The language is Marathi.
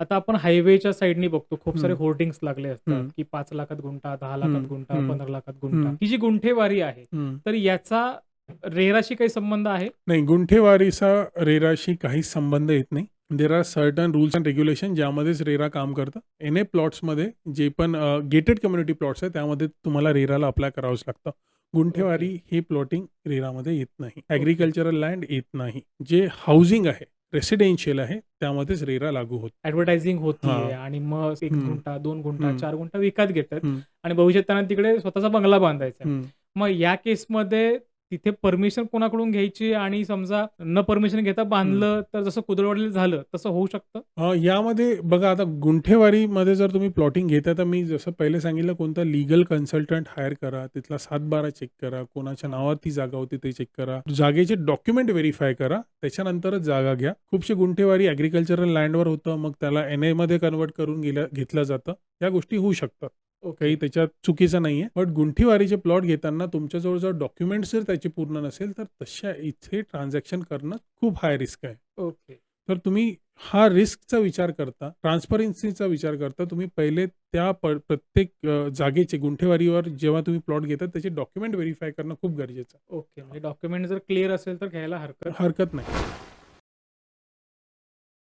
आता आपण हायवेच्या साईडनी बघतो खूप सारे हं, होर्डिंग्स लागले असतात, हं, की 5,00,000त गुंठा, 10,00,000त हं, गुंठा, हं, 15,00,000त गुंठा. हं, ही जी गुंठेवारी आहे, हं. तर याचा रेराशी काही संबंध आहे? नाही, गुंठेवारीचा रेराशी काहीच संबंध येत नाही. There are certain rules and regulation ज्यामध्येच रेरा काम करतं. एन-ए प्लॉट्समध्ये जे पण गेटेड कम्युनिटी प्लॉट्स आहेत त्यामध्ये तुम्हाला रेराला अप्लाय करावंच लागतं. ओके, गुंठेवारी हे प्लॉटिंग रेरामध्ये येत नाही. ओके. ॲग्रीकल्चरल लँड येत नाही. जे हाउसिंग आहे, रेसिडेन्शियल आहे त्यामध्येच रेरा लागू होतो. ॲडव्हर्टायझिंग होतीये हां. आणि मग 1 हं, गुंठा, 2 गुंठा, हं, 4 गुंठा विकत घेतात हं, आणि भविष्यात त्यांना तिकडे स्वतःचा बंगला बांधायचा आहे. हं. मग या केसमध्ये तिथे परमिशन कोणाकडून घ्यायची आणि समजा न परमिशन घेता हं. बांधलं, तर जसं कुदळवाडीला झालं, तसं होऊ शकतं? यामध्ये बघा आता गुंठेवारीमध्ये जर तुम्ही प्लॉटिंग घेताय, तर मी जसं पहिले सांगितलं कोणता लीगल कन्सल्टंट हायर करा, तिथला 7/12 चेक करा, कोणाच्या हां. नावावर ती जागा होती ते चेक करा. जागेचे डॉक्युमेंट व्हेरिफाय करा, त्याच्यानंतरच जागा घ्या. खूपशी गुंठेवारी ॲग्रीकल्चरल लँडवर होतं, मग त्याला एन-एमध्ये कन्व्हर्ट करून घेतलं जातं. या गोष्टी होऊ शकतात. काही ओके. त्याच्यात चुकीचं नाहीये. बट गुंठेवारीचे प्लॉट घेताना तुमच्याजवळ जर डॉक्युमेंट्स जर त्याची पूर्ण नसेल, तर तशा इथे ट्रान्झॅक्शन करणं खूप हाय रिस्क आहे. ओके. तर तुम्ही हा रिस्कचा विचार करता, ट्रान्सपरन्सीचा विचार करता, तुम्ही पहिले त्या प्रत्येक जागेचे गुंठेवारीवर जेव्हा तुम्ही प्लॉट घेता त्याचे डॉक्युमेंट व्हेरिफाय करणं खूप गरजेचं आहे. ओके. म्हणजे डॉक्युमेंट जर क्लिअर असेल तर घ्यायला हरकत हरकत नाही.